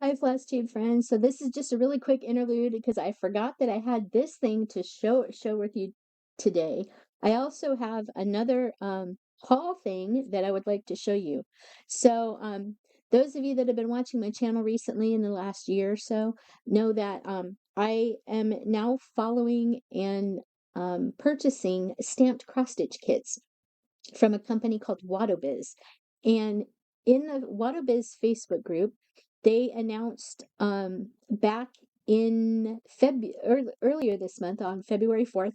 Hi, FlossTube friends. So this is just a really quick interlude because I forgot that I had this thing to show with you today. I also have another haul thing that I would like to show you. So those of you that have been watching my channel recently in the last year or so know that I am now following and purchasing stamped cross-stitch kits from a company called Wattobiz. And in the Wattobiz Facebook group, they announced back in earlier this month on February 4th,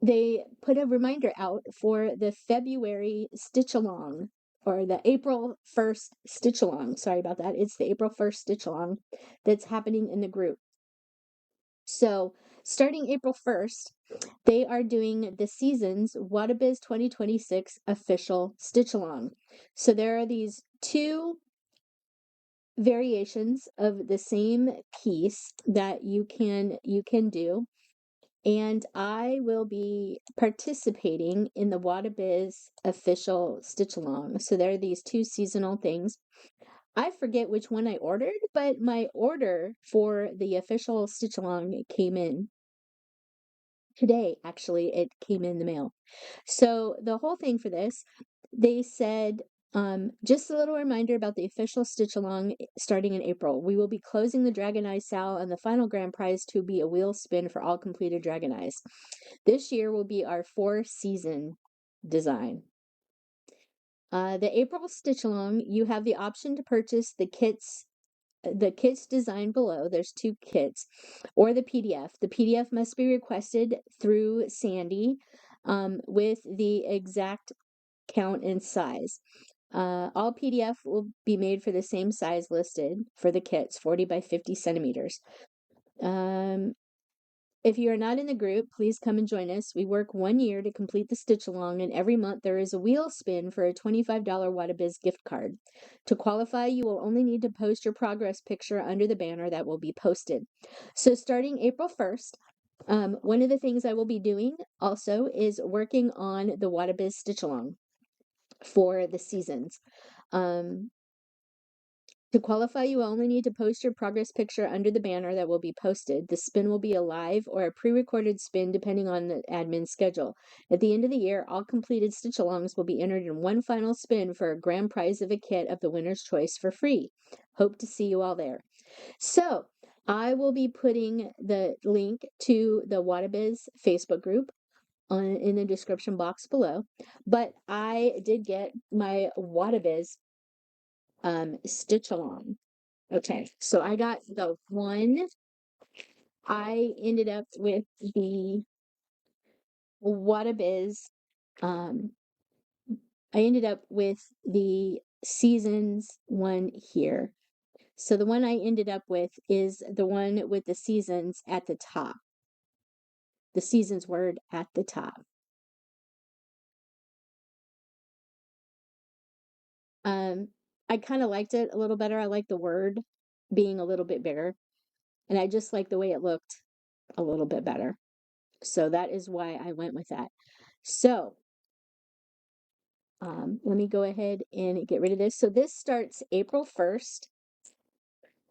they put a reminder out for the February stitch along or the April 1st stitch along. Sorry about that. It's the April 1st stitch along that's happening in the group. So starting April 1st, they are doing the season's Wattobiz 2026 official stitch along. So there are these two variations of the same piece that you can do, and I will be participating in the Wattobiz official stitch along. So there are these two seasonal things. I forget which one I ordered, but my order for the official stitch along came in today. Actually, it came in the mail. So the whole thing for this, they said, just a little reminder about the official stitch along starting in April. We will be closing the Dragon Eye Sal, and the final grand prize to be a wheel spin for all completed Dragon Eyes. This year will be our 4-season design. The April stitch along, you have the option to purchase the kits design below. There's 2 kits, or the PDF. The PDF must be requested through Sandy with the exact count and size. All PDF will be made for the same size listed for the kits, 40 by 50 centimeters. If you are not in the group, please come and join us. We work 1 year to complete the stitch along, and every month there is a wheel spin for a $25 Wattobiz gift card. To qualify, you will only need to post your progress picture under the banner that will be posted. So starting April 1st, one of the things I will be doing also is working on the Wattobiz stitch along for the seasons. To qualify, you will only need to post your progress picture under the banner that will be posted. The spin will be a live or a pre-recorded spin depending on the admin's schedule. At the end of the year, all completed stitch-alongs will be entered in one final spin for a grand prize of a kit of the winner's choice for free. Hope to see you all there. So, I will be putting the link to the Wattobiz Facebook group in the description box below. But I did get my Wattobiz stitch along. Okay, so I got the one. I ended up with the Wattobiz. Um, I ended up with the seasons one here. So the one I ended up with is the one with the seasons at the top. The seasons word at the top. I kind of liked it a little better. I like the word being a little bit bigger, and I just like the way it looked a little bit better. So that is why I went with that. So let me go ahead and get rid of this. So this starts April 1st.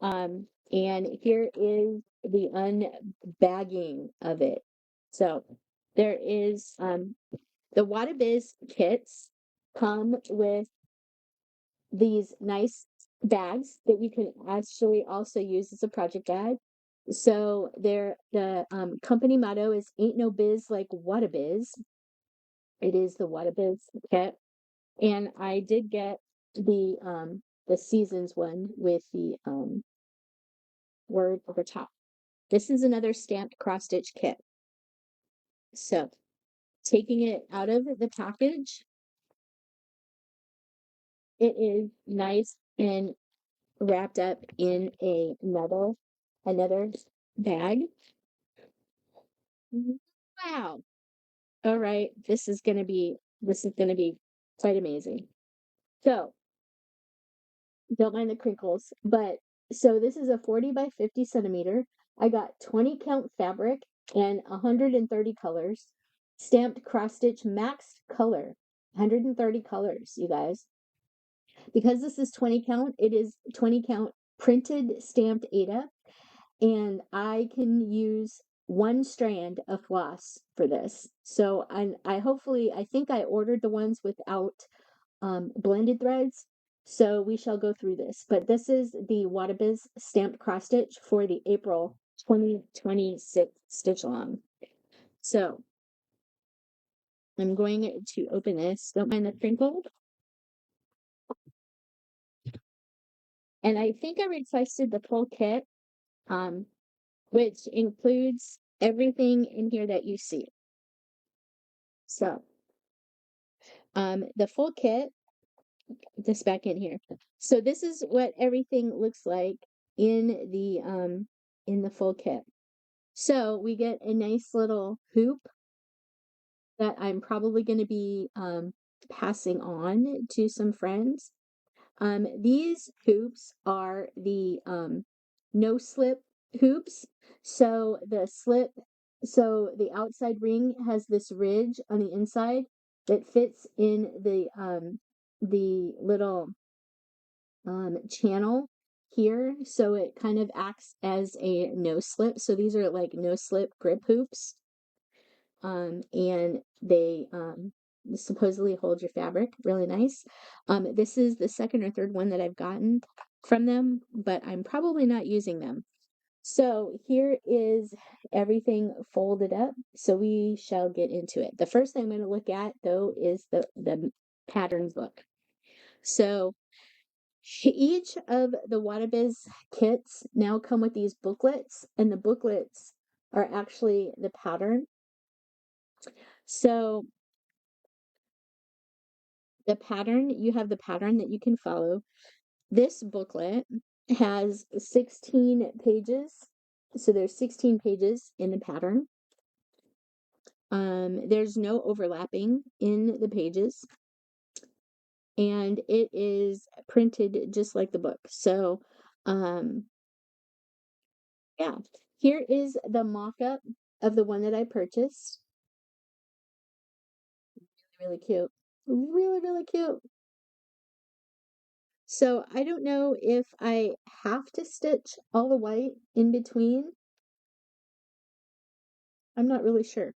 And here is the unbagging of it. So there is the Wattobiz kits come with these nice bags that you can actually also use as a project bag. So the company motto is "Ain't no biz like Wattobiz." It is the Wattobiz kit, and I did get the seasons one with the word over top. This is another stamped cross stitch kit. So taking it out of the package, it is nice and wrapped up in another bag. Wow. All right, this is gonna be quite amazing. So don't mind the crinkles, but so this is a 40 by 50 centimeter. I got 20 count fabric and 130 colors. Stamped cross stitch max color, 130 colors, you guys. Because this is 20 count, it is 20 count printed stamped Ada, and I can use one strand of floss for this. So I hopefully, I think I ordered the ones without blended threads. So we shall go through this. But this is the Wattobiz stamped cross stitch for the April 2026 stitch along. So I'm going to open this. Don't mind the crinkled. And I think I requested the full kit, which includes everything in here that you see. So, the full kit, this back in here. So this is what everything looks like in the full kit. So we get a nice little hoop that I'm probably going to be passing on to some friends. These hoops are the no slip hoops. So the outside ring has this ridge on the inside that fits in the little channel here. So it kind of acts as a no slip. So these are like no slip grip hoops. And they supposedly hold your fabric really nice. This is the second or third one that I've gotten from them, but I'm probably not using them. So here is everything folded up. So we shall get into it. The first thing I'm going to look at though is the pattern book. So each of the Wattobiz kits now come with these booklets, and the booklets are actually the pattern. So you have the pattern that you can follow. This booklet has 16 pages. So there's 16 pages in the pattern. There's no overlapping in the pages. And it is printed just like the book. So, yeah. Here is the mock-up of the one that I purchased. Really cute. Really, really cute. So I don't know if I have to stitch all the white in between. I'm not really sure.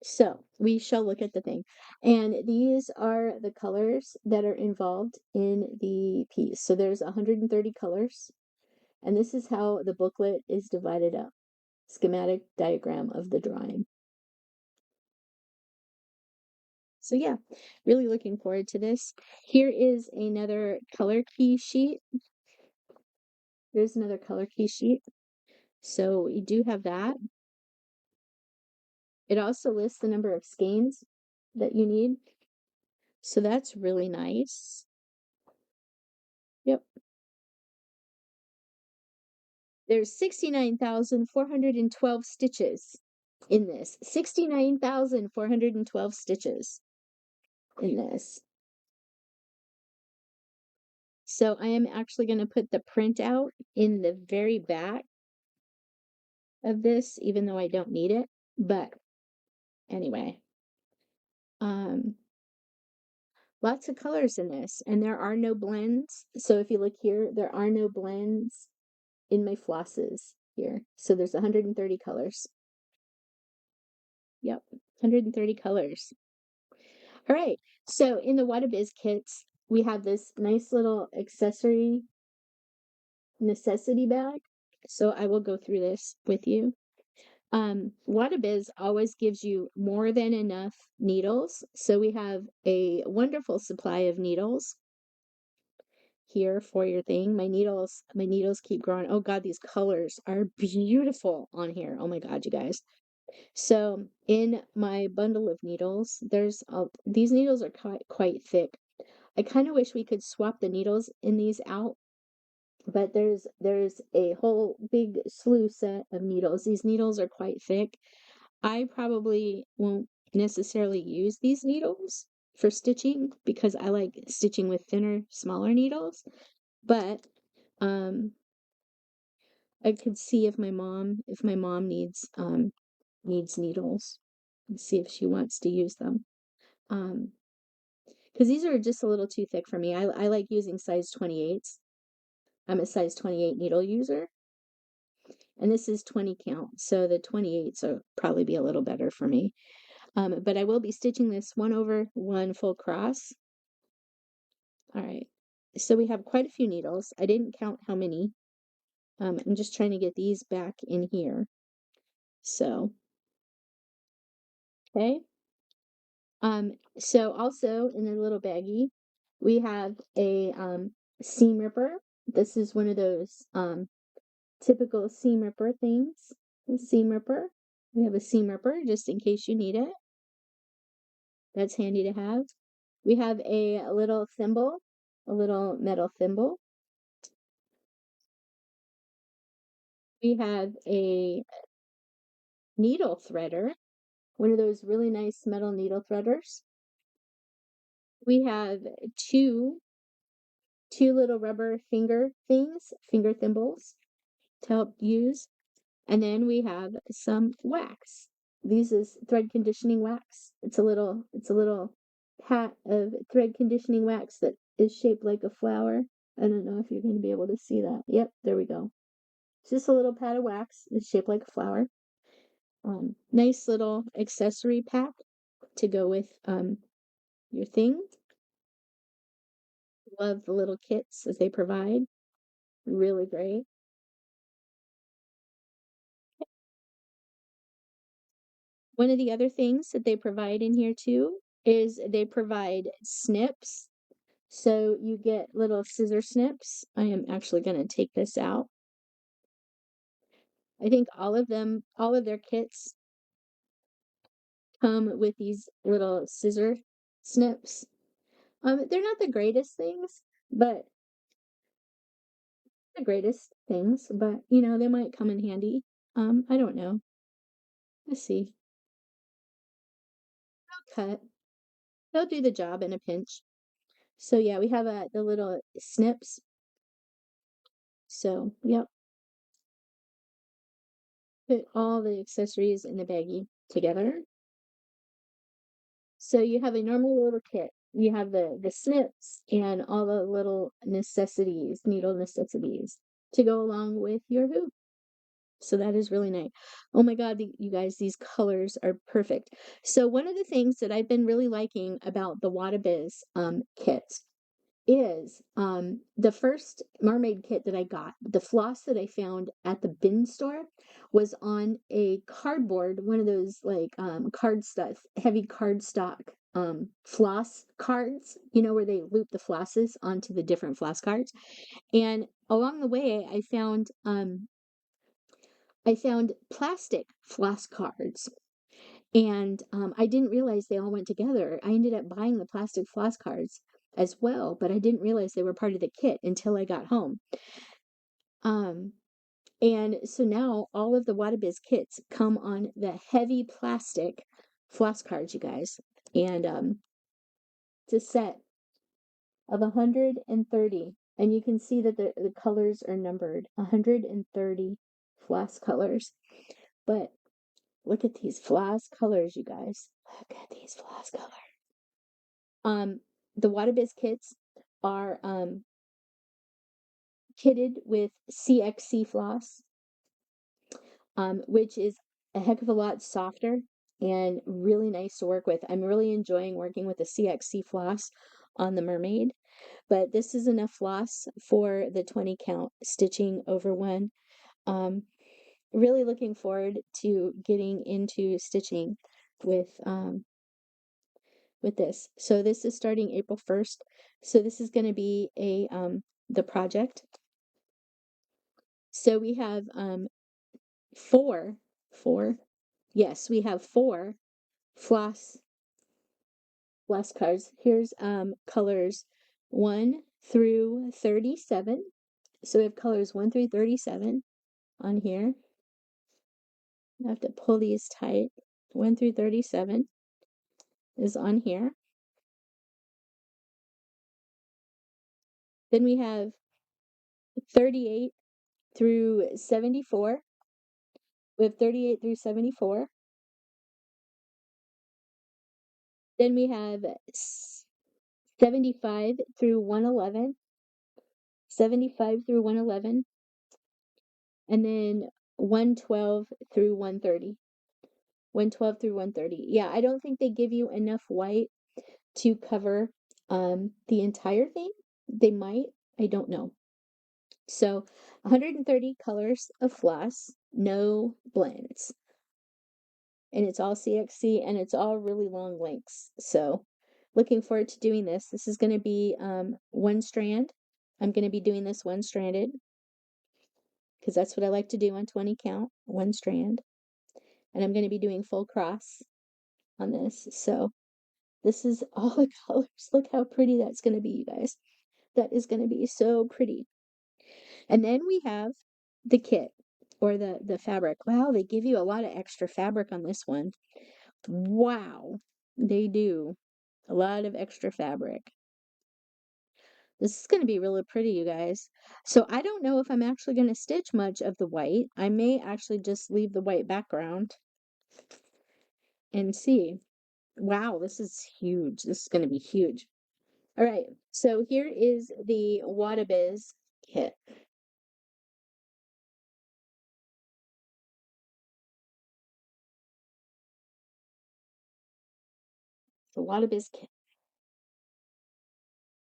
So we shall look at the thing. And these are the colors that are involved in the piece. So there's 130 colors. And this is how the booklet is divided up. Schematic diagram of the drawing. So yeah, really looking forward to this. Here is another color key sheet. There's another color key sheet. So we do have that. It also lists the number of skeins that you need. So that's really nice. Yep. There's 69,412 stitches in this. 69,412 stitches in this. So I am actually going to put the printout in the very back of this, even though I don't need it. But anyway, lots of colors in this, and there are no blends. So if you look here, there are no blends in my flosses here. So there's 130 colors. Yep, 130 colors. All right, so in the Wattobiz kits, we have this nice little accessory necessity bag. So I will go through this with you. Wattobiz always gives you more than enough needles. So we have a wonderful supply of needles here for your thing. My needles keep growing. Oh God, these colors are beautiful on here. Oh my God, you guys. So in my bundle of needles, these needles are quite thick. I kind of wish we could swap the needles in these out, but there's a whole big slew set of needles. These needles are quite thick. I probably won't necessarily use these needles for stitching because I like stitching with thinner, smaller needles. But I could see if my mom needs needles and see if she wants to use them. Because these are just a little too thick for me. I like using size 28s. I'm a size 28 needle user, and this is 20 count, so the 28s will probably be a little better for me. But I will be stitching this 1/1 full cross. All right, so we have quite a few needles. I didn't count how many. I'm just trying to get these back in here. So, okay. So also in a little baggie, we have a seam ripper. This is one of those typical seam ripper things. A seam ripper. We have a seam ripper just in case you need it. That's handy to have. We have a little thimble, a little metal thimble. We have a needle threader, one of those really nice metal needle threaders. We have two little rubber finger things, finger thimbles to help use. And then we have some wax. This is thread conditioning wax. It's a little pat of thread conditioning wax that is shaped like a flower. I don't know if you're going to be able to see that. Yep, there we go. It's just a little pat of wax. It's shaped like a flower. Nice little accessory pack to go with your thing. Love the little kits that they provide. Really great. One of the other things that they provide in here too is they provide snips. So you get little scissor snips. I am actually going to take this out. I think all of their kits come with these little scissor snips. They're not the greatest things, but you know, they might come in handy. I don't know. Let's see. They'll cut. They'll do the job in a pinch. So yeah, we have the little snips. So, yep. Put all the accessories in the baggie together. So you have a normal little kit. You have the snips and all the little necessities, needle necessities to go along with your hoop. So that is really nice. Oh my God, you guys, these colors are perfect. So one of the things that I've been really liking about the Wattobiz kits is the first mermaid kit that I got, the floss that I found at the bin store was on a cardboard, one of those like heavy cardstock floss cards, you know, where they loop the flosses onto the different floss cards. And along the way I found plastic floss cards. And I didn't realize they all went together. I ended up buying the plastic floss cards as well, but I didn't realize they were part of the kit until I got home. And so now all of the Wattobiz kits come on the heavy plastic floss cards, you guys. And it's a set of 130. And you can see that the colors are numbered 130 floss colors. But look at these floss colors, you guys. Look at these floss colors. The Wattobiz kits are kitted with CXC floss, which is a heck of a lot softer and really nice to work with. I'm really enjoying working with the CXC floss on the mermaid, but this is enough floss for the 20 count stitching over one. Really looking forward to getting into stitching with this. So this is starting April 1st. So this is going to be the project. So we have four, yes, we have four floss cards. Here's colors 1 through 37. So we have colors 1 through 37 on here. I have to pull these tight. 1 through 37 is on here. Then we have 38 through 74. We have 38 through 74. Then we have 75 through 111. 75 through 111, and then 112 through 130. 112 through 130. Yeah, I don't think they give you enough white to cover the entire thing. They might, I don't know. So 130 colors of floss, no blends. And it's all CXC and it's all really long lengths. So looking forward to doing this. This is going to be one strand. I'm going to be doing this one stranded because that's what I like to do on 20 count, one strand. And I'm going to be doing full cross on this. So this is all the colors. Look how pretty that's going to be, you guys. That is going to be so pretty. And then we have the kit or the fabric. Wow, they give you a lot of extra fabric on this one. Wow, they do. A lot of extra fabric. This is going to be really pretty, you guys. So I don't know if I'm actually going to stitch much of the white. I may actually just leave the white background and see. Wow, this is huge. This is going to be huge. All right, so here is the Wattobiz kit. The Wattobiz kit.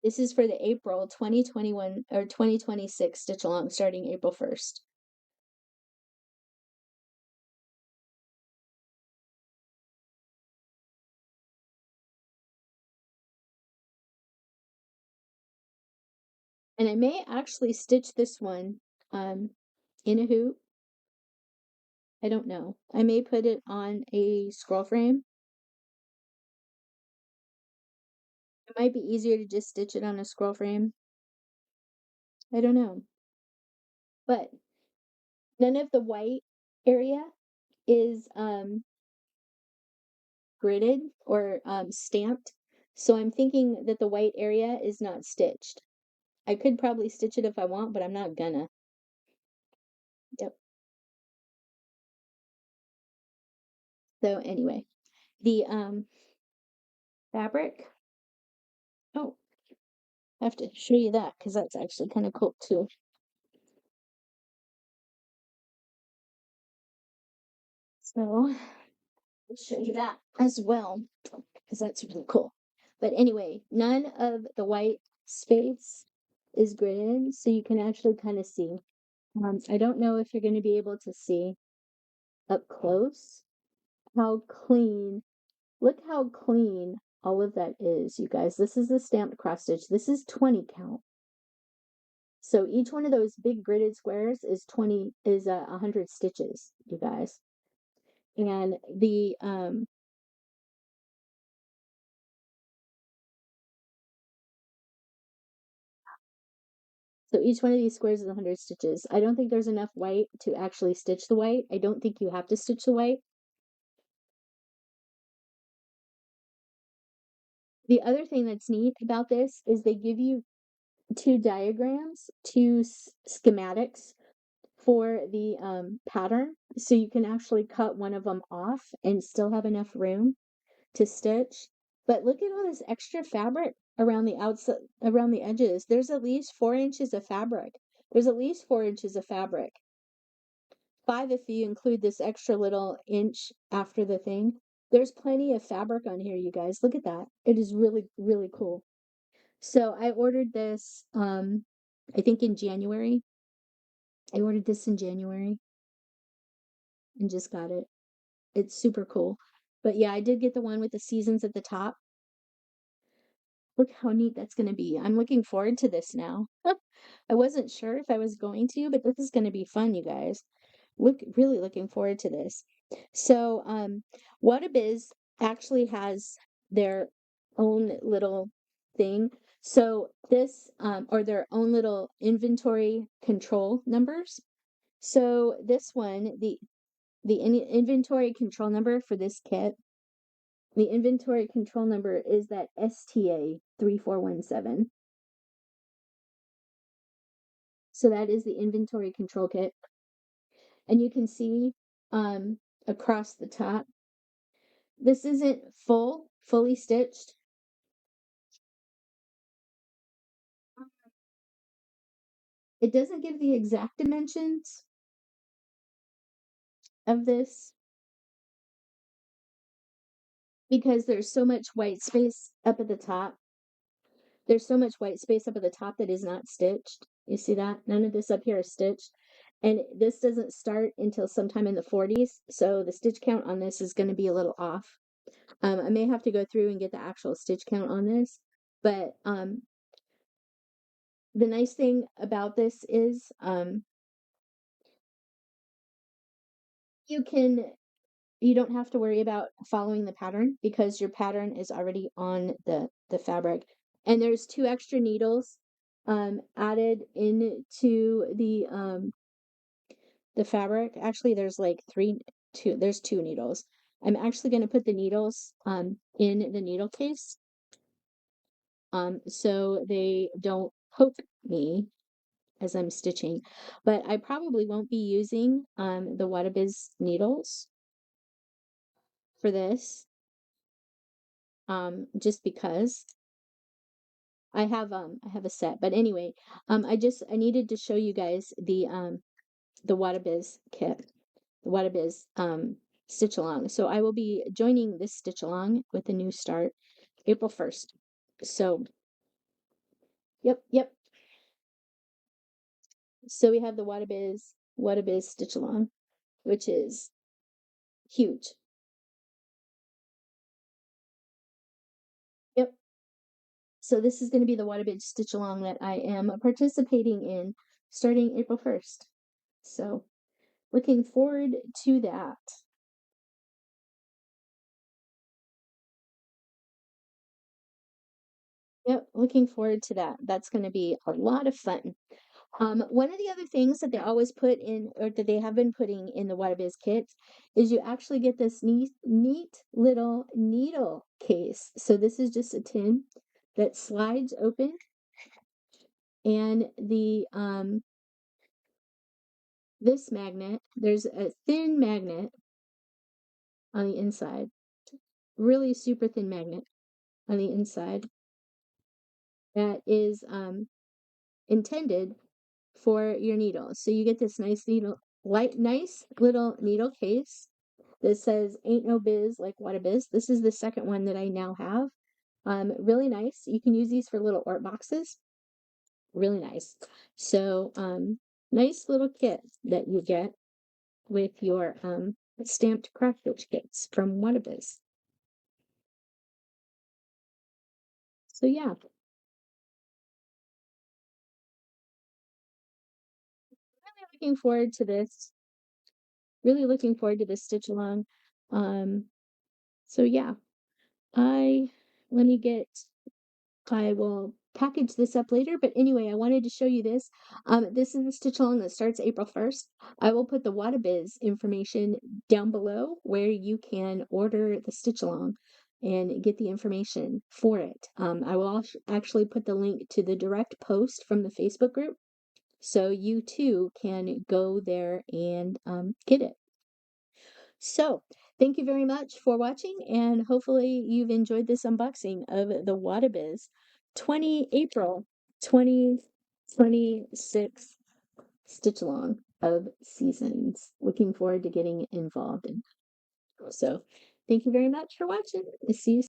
This is for the April 2021 or 2026 stitch along starting April 1st. And I may actually stitch this one in a hoop. I don't know. I may put it on a scroll frame. It might be easier to just stitch it on a scroll frame. I don't know. But none of the white area is gridded or stamped. So I'm thinking that the white area is not stitched. I could probably stitch it if I want, but I'm not gonna. Yep. So anyway, the fabric. Oh, I have to show you that because that's actually kind of cool too. So I'll show you that as well because that's really cool. But anyway, none of the white space is gridded, so you can actually kind of see. I don't know if you're going to be able to see up close how clean, look how clean all of that is, you guys. This is the stamped cross stitch. This is 20 count. So each one of those big gridded squares is 100 stitches, you guys. And the so each one of these squares is 100 stitches. I don't think there's enough white to actually stitch the white. I don't think you have to stitch the white. The other thing that's neat about this is they give you two diagrams, two schematics for the pattern. So you can actually cut one of them off and still have enough room to stitch. But look at all this extra fabric around the outside, around the edges. There's at least 4 inches of fabric. There's at least 4 inches of fabric. 5 if you include this extra little inch after the thing. There's plenty of fabric on here, you guys. Look at that. It is really, really cool. So I ordered this, I think in January. I ordered this in January and just got it. It's super cool. But yeah, I did get the one with the seasons at the top. Look how neat that's going to be. I'm looking forward to this now. I wasn't sure if I was going to, but this is going to be fun, you guys. Really looking forward to this. So, Wattobiz actually has their own little thing. So this, or their own little inventory control numbers. So this one, the inventory control number for this kit, the inventory control number is that STA 3417. So that is the inventory control kit. And you can see across the top, this isn't fully stitched. It doesn't give the exact dimensions of this because there's so much white space up at the top. There's so much white space up at the top that is not stitched. You see that? None of this up here is stitched. And this doesn't start until sometime in the 40s. So the stitch count on this is going to be a little off. I may have to go through and get the actual stitch count on this. But the nice thing about this is you don't have to worry about following the pattern because your pattern is already on the fabric. And there's 2 extra needles added into the fabric. Actually, there's like there's 2 needles. I'm actually going to put the needles in the needle case so they don't poke me as I'm stitching. But I probably won't be using the Wattobiz needles for this just because I have a set. But anyway, I needed to show you guys the Wattobiz kit, the Wattobiz stitch along. So I will be joining this stitch along with the new start April 1st. So yep. So we have the Wattobiz stitch along, which is huge. Yep. So this is going to be the Wattobiz stitch along that I am participating in starting April 1st. So looking forward to that. Yep, looking forward to that. That's going to be a lot of fun. One of the other things that they always put in, or that they have been putting in the Wattobiz kits, is you actually get this neat little needle case. So this is just a tin that slides open, and this magnet, there's a thin magnet on the inside, really super thin magnet on the inside that is intended for your needles. So you get this nice little needle case that says "Ain't no biz like Wattobiz." This is the second one that I now have. Really nice. You can use these for little art boxes. Really nice. So nice little kit that you get with your stamped craft stitch kits from Wattobiz. So yeah, really looking forward to this. Really looking forward to this stitch along. Um, so yeah, I let me get I will package this up later, but anyway, I wanted to show you this. This is a stitch along that starts April 1st. I will put the Wattobiz information down below where you can order the stitch along and get the information for it. I will actually put the link to the direct post from the Facebook group so you too can go there and get it. So, thank you very much for watching, and hopefully you've enjoyed this unboxing of the Wattobiz April 2026 stitch along of seasons. Looking forward to getting involved in. So, thank you very much for watching. See you